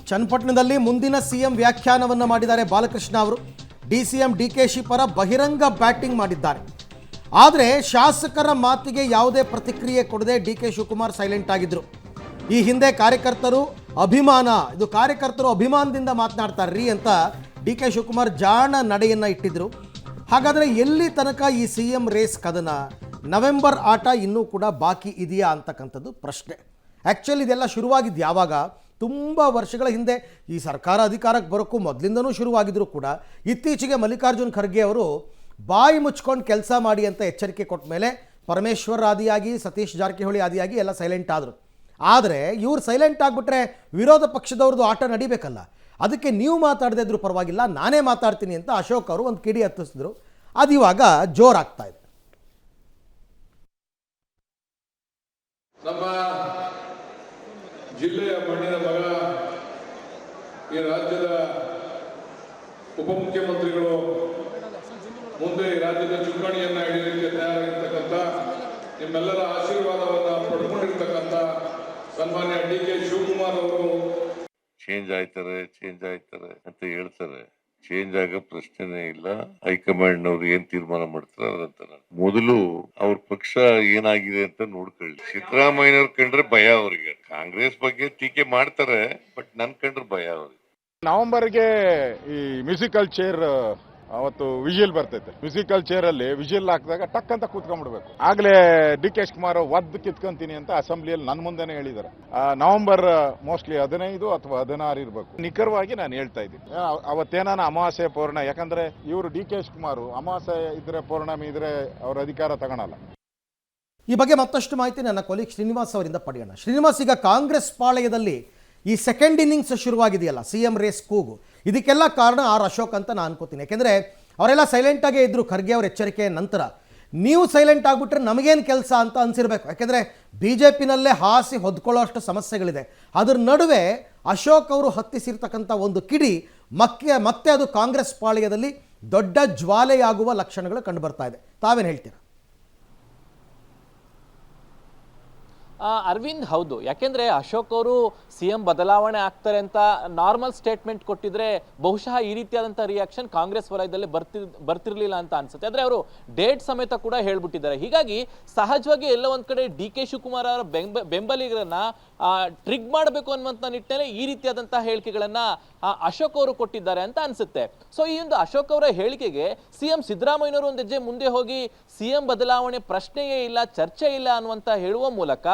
ಚನ್ನಪಟ್ಟಣದಲ್ಲಿ ಮುಂದಿನ ಸಿಎಂ ವ್ಯಾಖ್ಯಾನವನ್ನು ಮಾಡಿದ್ದಾರೆ ಬಾಲಕೃಷ್ಣ ಅವರು. ಡಿಸಿಎಂ ಡಿಕೆಶಿ ಪರ ಬಹಿರಂಗ ಬ್ಯಾಟಿಂಗ್ ಮಾಡಿದ್ದಾರೆ. ಆದರೆ ಶಾಸಕರ ಮಾತಿಗೆ ಯಾವುದೇ ಪ್ರತಿಕ್ರಿಯೆ ಕೊಡದೆ ಡಿಕೆ ಶಿವಕುಮಾರ್ ಸೈಲೆಂಟ್ ಆಗಿದ್ರು. ಈ ಹಿಂದೆ ಕಾರ್ಯಕರ್ತರು ಅಭಿಮಾನದಿಂದ ಮಾತನಾಡ್ತಾರ್ರಿ ಅಂತ ಡಿಕೆ ಶಿವಕುಮಾರ್ ಜಾಣ ನಡೆಯನ್ನು ಇಟ್ಟಿದ್ರು. ಹಾಗಾದರೆ ಎಲ್ಲಿ ತನಕ ಈ ಸಿಎಂ ರೇಸ್ ಕದನ, ನವೆಂಬರ್ ಆಟ ಇನ್ನೂ ಕೂಡ ಬಾಕಿ ಇದೆಯಾ ಅಂತಕ್ಕಂಥದ್ದು ಪ್ರಶ್ನೆ. ಆ್ಯಕ್ಚುಲಿ ಇದೆಲ್ಲ ಶುರುವಾಗಿದ್ದು ಯಾವಾಗ? ತುಂಬ ವರ್ಷಗಳ ಹಿಂದೆ ಈ ಸರ್ಕಾರ ಅಧಿಕಾರಕ್ಕೆ ಬರೋಕ್ಕೂ ಮೊದಲಿಂದನೂ ಶುರುವಾಗಿದ್ದರೂ ಕೂಡ ಇತ್ತೀಚೆಗೆ ಮಲ್ಲಿಕಾರ್ಜುನ್ ಖರ್ಗೆ ಅವರು ಬಾಯಿ ಮುಚ್ಕೊಂಡು ಕೆಲಸ ಮಾಡಿ ಅಂತ ಎಚ್ಚರಿಕೆ ಕೊಟ್ಟ ಮೇಲೆ ಪರಮೇಶ್ವರ್ ಆದಿಯಾಗಿ, ಸತೀಶ್ ಜಾರಕಿಹೊಳಿ ಆದಿಯಾಗಿ ಎಲ್ಲ ಸೈಲೆಂಟ್ ಆದರು. ಆದರೆ ಇವ್ರು ಸೈಲೆಂಟ್ ಆಗಿಬಿಟ್ರೆ ವಿರೋಧ ಪಕ್ಷದವ್ರದ್ದು ಆಟ ನಡಿಬೇಕಲ್ಲ. ಅದಕ್ಕೆ ನೀವು ಮಾತಾಡದೇ ಇದ್ರೂ ಪರವಾಗಿಲ್ಲ, ನಾನೇ ಮಾತಾಡ್ತೀನಿ ಅಂತ ಅಶೋಕ್ ಅವರು ಒಂದು ಕಿಡಿ ಹತ್ತಿಸಿದ್ರು. ಅದು ಇವಾಗ ಜೋರಾಗ್ತಾ ಇದೆ. ನಮ್ಮ ಜಿಲ್ಲೆಯ ಮಣ್ಣಿನ ಮಗ, ಈ ರಾಜ್ಯದ ಉಪಮುಖ್ಯಮಂತ್ರಿಗಳು, ಮುಂದೆ ರಾಜ್ಯದ ಚುಕ್ಕಾಣಿಯನ್ನ ಹಿಡಿಯಲಿಕ್ಕೆ ತಯಾರಾಗಿರ್ತಕ್ಕಂಥ, ನಿಮ್ಮೆಲ್ಲರ ಆಶೀರ್ವಾದವನ್ನು ಪಡ್ಕೊಂಡಿರ್ತಕ್ಕಂಥ ಸನ್ಮಾನ್ಯ ಡಿಕೆ ಶಿವಕುಮಾರ್ ಅವರು ಚೇಂಜ್ ಆಯ್ತಾರೆ ಅಂತ ಹೇಳ್ತಾರೆ. ಚೇಂಜ್ ಆಗೋ ಪ್ರಶ್ನೆನೇ ಇಲ್ಲ. ಹೈಕಮಾಂಡ್ ಅವ್ರು ಏನ್ ತೀರ್ಮಾನ ಮಾಡ್ತಾರೆ ಅದಂತ ಮೊದಲು ಅವ್ರ ಪಕ್ಷ ಏನಾಗಿದೆ ಅಂತ ನೋಡ್ಕೊಳ್ಳಿ. ಸಿದ್ದರಾಮಯ್ಯನವ್ರ ಕಂಡ್ರೆ ಭಯ ಅವ್ರಿಗೆ. ಕಾಂಗ್ರೆಸ್ ಬಗ್ಗೆ ಟೀಕೆ ಮಾಡ್ತಾರೆ, ಬಟ್ ನನ್ ಕಂಡ್ರೆ ಭಯ ಅವ್ರಿಗೆ. ನವೆಂಬರ್ಗೆ ಈ ಮ್ಯೂಸಿಕಲ್ ಚೇರ್ ಅವತ್ತು ವಿಜಿಲ್ ಬರ್ತೈತೆ. ಮ್ಯೂಸಿಕಲ್ ಚೇರ್ ಅಲ್ಲಿ ವಿಜಿಲ್ ಹಾಕಿದಾಗ ಟಕ್ ಅಂತ ಕೂತ್ಕೊಂಡ್ಬಿಡ್ಬೇಕು. ಆಗ್ಲೇ ಡಿ ಕೆ ಶಿವಕುಮಾರ್ ಒದ್ದು ಕಿತ್ಕೊಂತೀನಿ ಅಂತ ಅಸೆಂಬ್ಲಿಯಲ್ಲಿ ನನ್ನ ಮುಂದೆನೆ ಹೇಳಿದ್ದಾರೆ. ನವೆಂಬರ್ ಮೋಸ್ಟ್ಲಿ 15 ಅಥವಾ 16 ಇರಬೇಕು. ನಿಖರವಾಗಿ ನಾನು ಹೇಳ್ತಾ ಇದ್ದೀನಿ. ಅವತ್ತೇನಾನ ಅಮಾವಾಸ್ಯೆ ಪೌರ್ಣ, ಯಾಕಂದ್ರೆ ಇವರು ಡಿ ಕೆ ಶಿವಕುಮಾರ್ ಅಮಾವಾಸ್ಯೆ ಇದ್ರೆ ಪೌರ್ಣಮಿ ಇದ್ರೆ ಅವ್ರ ಅಧಿಕಾರ ತಗೊಳಲ್ಲ. ಈ ಬಗ್ಗೆ ಮತ್ತಷ್ಟು ಮಾಹಿತಿ ನನ್ನ ಕೊಲೀಗ್ ಶ್ರೀನಿವಾಸ್ ಅವರಿಂದ ಪಡೆಯೋಣ. ಶ್ರೀನಿವಾಸ್, ಈಗ ಕಾಂಗ್ರೆಸ್ ಪಾಳೆಯದಲ್ಲಿ ಈ ಸೆಕೆಂಡ್ ಇನ್ನಿಂಗ್ಸ್ ಶುರುವಾಗಿದೆಯಲ್ಲ, ಸಿಎಂ ರೇಸ್ ಕೂಗು, ಇದಕ್ಕೆಲ್ಲ ಕಾರಣ ಆರ್ ಅಶೋಕ್ ಅಂತ ನಾನು ಅನ್ಕೋತೀನಿ. ಯಾಕೆಂದರೆ ಅವರೆಲ್ಲ ಸೈಲೆಂಟಾಗೇ ಇದ್ದರು ಖರ್ಗೆ ಅವ್ರ ಎಚ್ಚರಿಕೆಯ ನಂತರ. ನೀವು ಸೈಲೆಂಟ್ ಆಗಿಬಿಟ್ರೆ ನಮಗೇನು ಕೆಲಸ ಅಂತ ಅನಿಸಿರ್ಬೇಕು. ಯಾಕೆಂದರೆ ಬಿ ಜೆ ಪಿನಲ್ಲೇ ಹಾಸಿ ಹೊದ್ಕೊಳ್ಳೋ ಅಷ್ಟು ಸಮಸ್ಯೆಗಳಿದೆ. ಅದರ ನಡುವೆ ಅಶೋಕ್ ಅವರು ಹತ್ತಿಸಿರ್ತಕ್ಕಂಥ ಒಂದು ಕಿಡಿ ಮತ್ತೆ ಅದು ಕಾಂಗ್ರೆಸ್ ಪಾಳೆಯದಲ್ಲಿ ದೊಡ್ಡ ಜ್ವಾಲೆಯಾಗುವ ಲಕ್ಷಣಗಳು ಕಂಡು ಬರ್ತಾ ಇದೆ. ತಾವೇನು ಹೇಳ್ತೀರಾ? ಅರವಿಂದ್, ಹೌದು. ಯಾಕೆಂದ್ರೆ ಅಶೋಕ್ ಅವರು ಸಿಎಂ ಬದಲಾವಣೆ ಆಗ್ತಾರೆ ಅಂತ ನಾರ್ಮಲ್ ಸ್ಟೇಟ್ಮೆಂಟ್ ಕೊಟ್ಟಿದ್ರೆ ಬಹುಶಃ ಈ ರೀತಿಯಾದಂಥ ರಿಯಾಕ್ಷನ್ ಕಾಂಗ್ರೆಸ್ ವಲಯದಲ್ಲಿ ಬರ್ತಿರ್ಲಿಲ್ಲ ಅಂತ ಅನ್ಸುತ್ತೆ. ಆದ್ರೆ ಅವರು ಡೇಟ್ ಸಮೇತ ಕೂಡ ಹೇಳ್ಬಿಟ್ಟಿದ್ದಾರೆ. ಹೀಗಾಗಿ ಸಹಜವಾಗಿ ಎಲ್ಲ ಒಂದ್ ಕಡೆ ಡಿ ಕೆ ಶಿವಕುಮಾರ್ ಅವರ ಬೆಂಬಲಿಗರನ್ನ ಟ್ರಿಗ್ ಮಾಡಬೇಕು ಅನ್ನುವಂಥ ನಿಟ್ಟಿನಲ್ಲಿ ಈ ರೀತಿಯಾದಂತಹ ಹೇಳಿಕೆಗಳನ್ನ ಅಶೋಕ್ ಅವರು ಕೊಟ್ಟಿದ್ದಾರೆ ಅಂತ ಅನ್ಸುತ್ತೆ. ಸೊ ಈ ಒಂದು ಅಶೋಕ್ ಅವರ ಹೇಳಿಕೆಗೆ ಸಿಎಂ ಸಿದ್ದರಾಮಯ್ಯನವರು ಒಂದು ಹೆಜ್ಜೆ ಮುಂದೆ ಹೋಗಿ ಸಿಎಂ ಬದಲಾವಣೆ ಪ್ರಶ್ನೆಯೇ ಇಲ್ಲ, ಚರ್ಚೆ ಇಲ್ಲ ಅನ್ನುವಂತ ಹೇಳುವ ಮೂಲಕ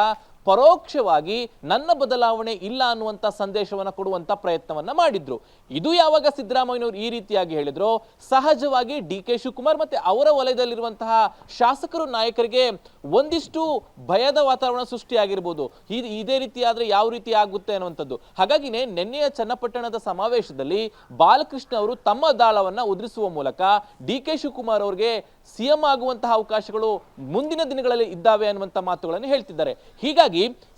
ಪರೋಕ್ಷವಾಗಿ ನನ್ನ ಬದಲಾವಣೆ ಇಲ್ಲ ಅನ್ನುವಂಥ ಸಂದೇಶವನ್ನು ಕೊಡುವಂತ ಪ್ರಯತ್ನವನ್ನ ಮಾಡಿದ್ರು. ಇದು ಯಾವಾಗ ಸಿದ್ದರಾಮಯ್ಯನವರು ಈ ರೀತಿಯಾಗಿ ಹೇಳಿದ್ರು, ಸಹಜವಾಗಿ ಡಿ ಕೆ ಶಿವಕುಮಾರ್ ಮತ್ತೆ ಅವರ ವಲಯದಲ್ಲಿರುವಂತಹ ಶಾಸಕರು, ನಾಯಕರಿಗೆ ಒಂದಿಷ್ಟು ಭಯದ ವಾತಾವರಣ ಸೃಷ್ಟಿಯಾಗಿರ್ಬೋದು. ಇದೇ ರೀತಿ ಆದ್ರೆ ಯಾವ ರೀತಿ ಆಗುತ್ತೆ ಅನ್ನುವಂಥದ್ದು. ಹಾಗಾಗಿನೇ ನಿನ್ನೆಯ ಚನ್ನಪಟ್ಟಣದ ಸಮಾವೇಶದಲ್ಲಿ ಬಾಲಕೃಷ್ಣ ಅವರು ತಮ್ಮ ದಾಳವನ್ನ ಉದುರಿಸುವ ಮೂಲಕ ಡಿ ಕೆ ಶಿವಕುಮಾರ್ ಅವರಿಗೆ ಸಿಎಂ ಆಗುವಂತಹ ಅವಕಾಶಗಳು ಮುಂದಿನ ದಿನಗಳಲ್ಲಿ ಇದ್ದಾವೆ ಅನ್ನುವಂಥ ಮಾತುಗಳನ್ನು ಹೇಳ್ತಿದ್ದಾರೆ. ಹೀಗಾಗಿ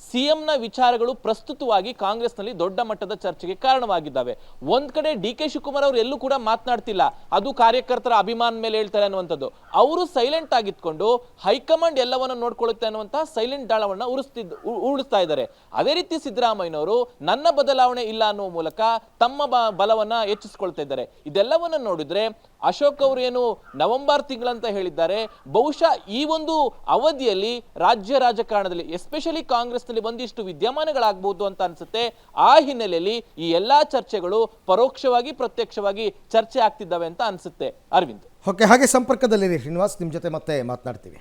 ಸಿಎಂನ ವಿಚಾರಗಳು ಪ್ರಸ್ತುತವಾಗಿ ಕಾಂಗ್ರೆಸ್ನಲ್ಲಿ ದೊಡ್ಡ ಮಟ್ಟದ ಚರ್ಚೆಗೆ ಕಾರಣವಾಗಿದ್ದಾವೆ. ಒಂದ್ ಕಡೆ ಡಿ ಕೆ ಶಿವಕುಮಾರ್ ಅವರು ಎಲ್ಲೂ ಕೂಡ ಮಾತನಾಡ್ತಿಲ್ಲ, ಅದು ಕಾರ್ಯಕರ್ತರ ಅಭಿಮಾನ ಮೇಲೆ ಹೇಳ್ತಾರೆ ಅನ್ನುವಂಥದ್ದು. ಅವರು ಸೈಲೆಂಟ್ ಆಗಿತ್ಕೊಂಡು ಹೈಕಮಾಂಡ್ ಎಲ್ಲವನ್ನ ನೋಡ್ಕೊಳ್ಳುತ್ತೆ ಅನ್ನುವಂತಹ ಸೈಲೆಂಟ್ ದಾಳವನ್ನ ಉಳಿಸ್ತಾ ಇದ್ದಾರೆ. ಅದೇ ರೀತಿ ಸಿದ್ದರಾಮಯ್ಯನವರು ನನ್ನ ಬದಲಾವಣೆ ಇಲ್ಲ ಅನ್ನುವ ಮೂಲಕ ತಮ್ಮ ಬಲವನ್ನ ಹೆಚ್ಚಿಸಿಕೊಳ್ತಾ ಇದ್ದಾರೆ. ಇದೆಲ್ಲವನ್ನ ನೋಡಿದ್ರೆ ಅಶೋಕ್ ಅವರು ಏನು ನವೆಂಬರ್ ತಿಂಗಳಂತ ಹೇಳಿದ್ದಾರೆ, ಬಹುಶಃ ಈ ಒಂದು ಅವಧಿಯಲ್ಲಿ ರಾಜ್ಯ ರಾಜಕಾರಣದಲ್ಲಿ ಎಸ್ಪೆಷಲಿ ಕಾಂಗ್ರೆಸ್ನಲ್ಲಿ ಒಂದಿಷ್ಟು ವಿದ್ಯಮಾನಗಳಾಗಬಹುದು ಅಂತ ಅನ್ಸುತ್ತೆ. ಆ ಹಿನ್ನೆಲೆಯಲ್ಲಿ ಈ ಎಲ್ಲಾ ಚರ್ಚೆಗಳು ಪರೋಕ್ಷವಾಗಿ ಪ್ರತ್ಯಕ್ಷವಾಗಿ ಚರ್ಚೆ ಆಗ್ತಿದ್ದಾವೆ ಅಂತ ಅನ್ಸುತ್ತೆ. ಅರವಿಂದ್, ಓಕೆ, ಹಾಗೆ ಸಂಪರ್ಕದಲ್ಲಿರಿ ಶ್ರೀನಿವಾಸ್, ನಿಮ್ಮ ಜೊತೆ ಮತ್ತೆ ಮಾತನಾಡ್ತೀವಿ.